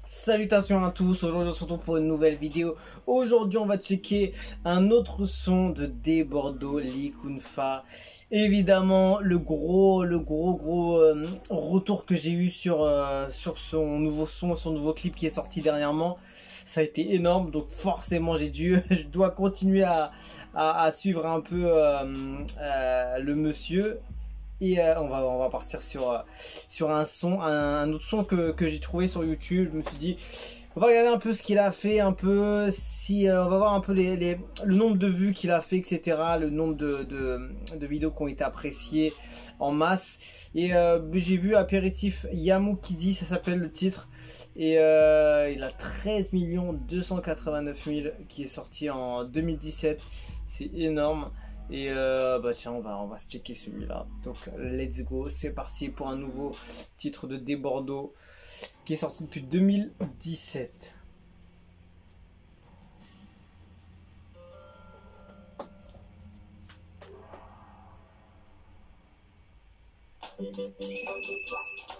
Salutations à tous, aujourd'hui on se retrouve pour une nouvelle vidéo. Aujourd'hui on va checker un autre son de Dbordo, Likunfa. Évidemment le gros retour que j'ai eu sur son nouveau son, son nouveau clip qui est sorti dernièrement. Ça a été énorme, donc forcément je dois continuer à suivre un peu le monsieur. Et on va partir sur un son, un autre son que j'ai trouvé sur YouTube. Je me suis dit, on va regarder un peu ce qu'il a fait, un peu si on va voir un peu le nombre de vues qu'il a fait, etc. Le nombre de vidéos qui ont été appréciées en masse. Et j'ai vu Apéritif Yamoukidi, ça s'appelle le titre. Et il a 13 289 000 qui est sorti en 2017. C'est énorme. Et bah tiens, on va se checker celui-là. Donc let's go, c'est parti pour un nouveau titre de Dbordo qui est sorti depuis 2017.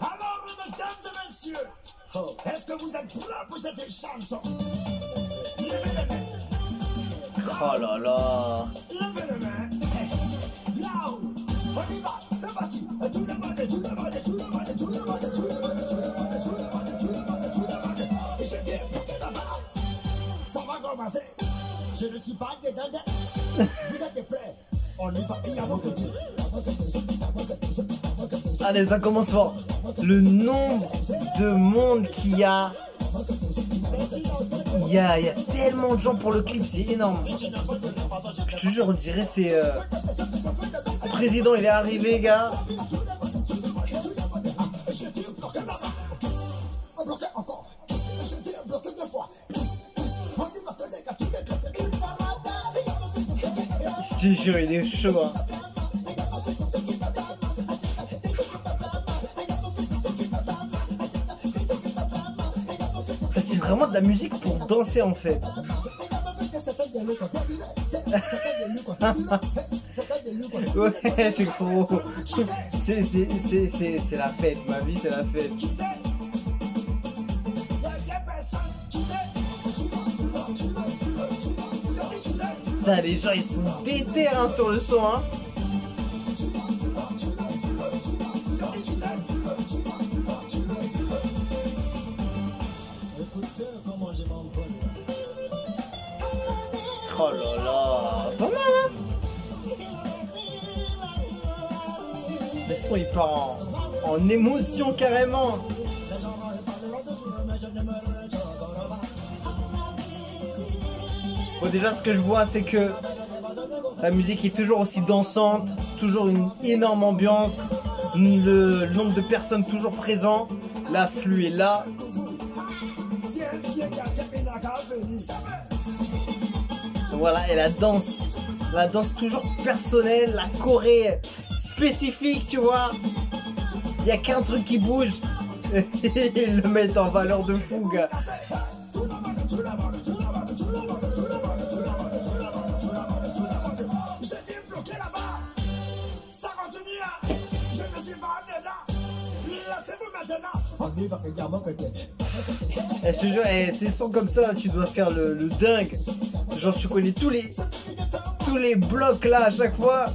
Alors, mesdames et messieurs, est-ce que vous êtes prêts pour cette chanson? Levez les mains. Oh là là. Levez les mains. Là-haut, on y va, c'est parti. Tout le monde, tout le monde, tout le monde, tout le monde, tout le monde, tout le monde, tout le monde, tout le monde, tout le monde. Et je dis, pour que là-bas, ça va commencer. Je ne suis pas dedans. Vous êtes prêts? On y va, il y a beaucoup de temps. Allez, ça commence fort. Le nombre de monde qu'il y a. Il y a tellement de gens pour le clip, c'est énorme. Je te jure, on dirait c'est... Le président, il est arrivé, gars. Je te jure, il est chaud, hein. C'est vraiment de la musique pour danser en fait. Ouais, c'est gros. C'est la fête, ma vie c'est la fête. Putain, les gens ils sont déter hein, sur le son hein. Oh là là, pas mal hein. Le son il part en émotion carrément. Bon déjà ce que je vois c'est que la musique est toujours aussi dansante, toujours une énorme ambiance, le nombre de personnes toujours présent, l'afflux est là. Voilà, et la danse toujours personnelle, la choré spécifique, tu vois. Il n'y a qu'un truc qui bouge. Ils le mettent en valeur de fou, gars. Et je te jure, ces sons comme ça, tu dois faire le dingue. Genre tu connais tous les blocs là à chaque fois.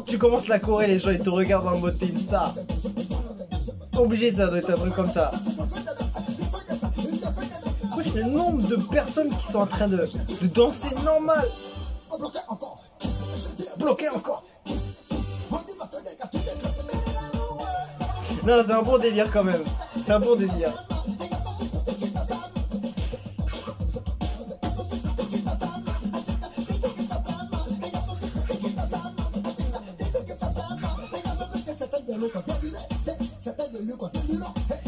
Tu commences la choré, les gens ils te regardent en mode t'es une star. Obligé, ça doit être un truc comme ça. Wesh, le nombre de personnes qui sont en train de danser normal. Bloqué encore. Non, c'est un bon délire quand même. C'est un bon délire.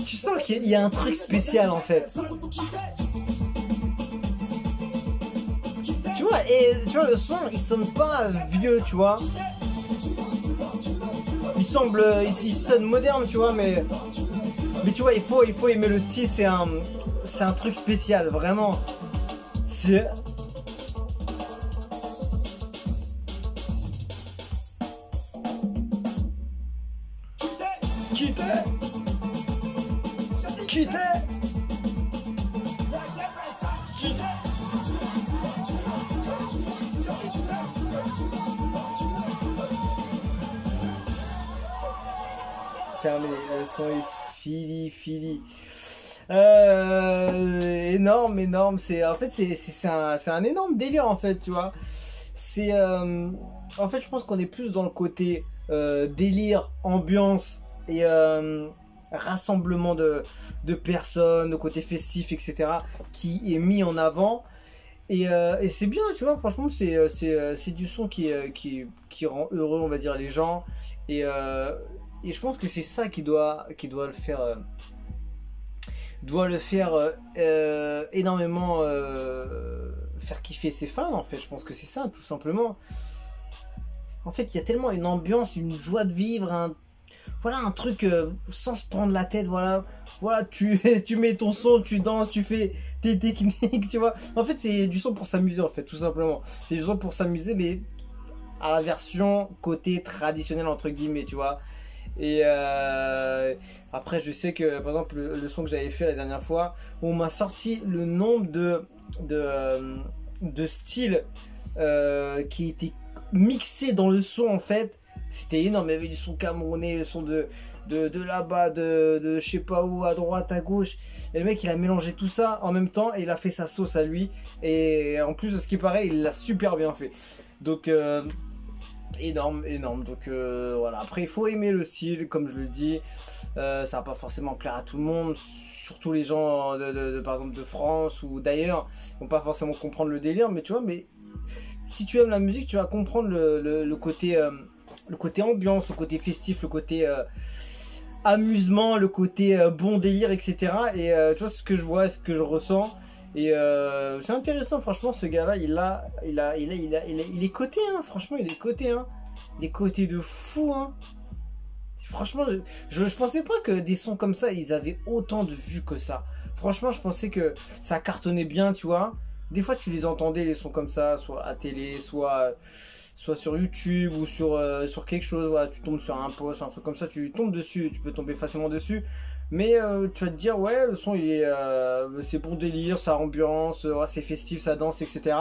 Tu sens qu'il y a un truc spécial en fait. Tu vois, et tu vois le son il sonne pas vieux, tu vois. Il sonne moderne, tu vois, mais tu vois, il faut aimer le style, c'est un truc spécial, vraiment. C'est... Quitter. terminé. Le son est fili. Énorme. En fait, c'est un énorme délire, en fait, tu vois. En fait, je pense qu'on est plus dans le côté délire, ambiance et rassemblement de personnes, le côté festif, etc., qui est mis en avant. Et c'est bien, tu vois, franchement, c'est du son qui rend heureux, on va dire, les gens. Et je pense que c'est ça qui doit le faire, énormément faire kiffer ses fans, en fait. Je pense que c'est ça, tout simplement. En fait, il y a tellement une ambiance, une joie de vivre, un truc sans se prendre la tête, voilà, tu mets ton son, tu danses, tu fais tes techniques, tu vois. En fait, c'est du son pour s'amuser, en fait, tout simplement. C'est du son pour s'amuser, mais à la version côté traditionnel, entre guillemets, tu vois. Et après, je sais que, par exemple, le son que j'avais fait la dernière fois, on m'a sorti le nombre de styles qui étaient mixés dans le son, en fait. C'était énorme, il y avait du son camerounais, le son de là-bas, de je sais pas où, à droite, à gauche. Et le mec, il a mélangé tout ça en même temps et il a fait sa sauce à lui. Et en plus, de ce qui paraît, il l'a super bien fait. Donc, énorme. Donc, voilà. Après, il faut aimer le style, comme je le dis. Ça va pas forcément plaire à tout le monde. Surtout les gens, par exemple, de France ou d'ailleurs, vont pas forcément comprendre le délire. Mais tu vois, si tu aimes la musique, tu vas comprendre le côté ambiance, le côté festif, le côté amusement, le côté bon délire, etc. Et tu vois ce que je vois, ce que je ressens. Et c'est intéressant, franchement, ce gars-là, il est coté, hein, franchement, il est coté, hein. Il est coté de fou, hein. Franchement, je pensais pas que des sons comme ça, ils avaient autant de vues que ça. Franchement, je pensais que ça cartonnait bien, tu vois. Des fois, tu les entendais, les sons comme ça, soit à télé, soit sur YouTube ou sur quelque chose, voilà, tu tombes sur un post, un truc comme ça, tu tombes dessus, tu peux tomber facilement dessus. Mais tu vas te dire, ouais, le son, c'est bon délire, ça ambiance, ouais, c'est festif, ça danse, etc.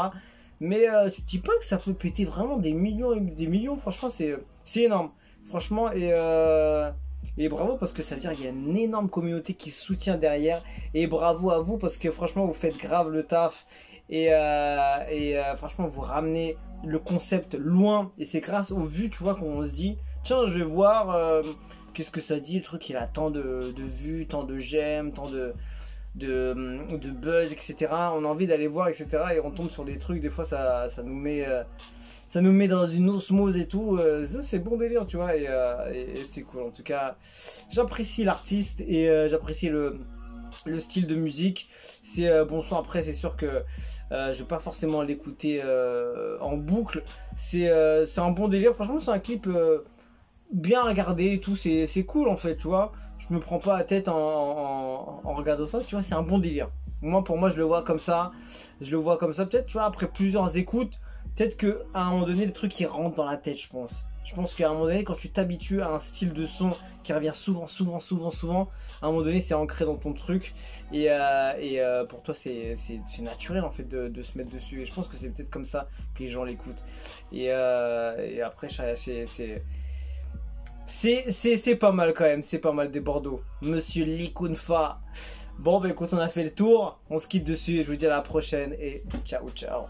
Mais tu te dis pas que ça peut péter vraiment des millions, franchement, c'est énorme. Franchement, et bravo parce que ça veut dire qu'il y a une énorme communauté qui soutient derrière. Et bravo à vous parce que franchement, vous faites grave le taf. Et franchement, vous ramenez le concept loin. Et c'est grâce aux vues, tu vois, qu'on se dit, tiens, je vais voir qu'est-ce que ça dit. Le truc, il a tant de vues, tant de j'aime, tant de buzz, etc. On a envie d'aller voir, etc. Et on tombe sur des trucs, des fois, ça nous met dans une osmose et tout. Ça, c'est bon délire, tu vois. Et c'est cool. En tout cas, j'apprécie l'artiste et j'apprécie le style de musique. C'est bon son. Après, c'est sûr que je vais pas forcément l'écouter en boucle. C'est un bon délire. Franchement, c'est un clip bien regardé et tout. C'est cool en fait, tu vois. Je me prends pas la tête en regardant ça. Tu vois, c'est un bon délire. Pour moi, je le vois comme ça. Peut-être, tu vois, après plusieurs écoutes, peut-être qu'à un moment donné, le truc il rentre dans la tête, je pense. Je pense qu'à un moment donné, quand tu t'habitues à un style de son qui revient souvent, à un moment donné, c'est ancré dans ton truc. Et pour toi, c'est naturel en fait de se mettre dessus. Et je pense que c'est peut-être comme ça que les gens l'écoutent. Et après, c'est pas mal quand même. C'est pas mal des Bordeaux. Monsieur Likunfa. Bon, bah écoute, on a fait le tour. On se quitte dessus et je vous dis à la prochaine. Et ciao, ciao.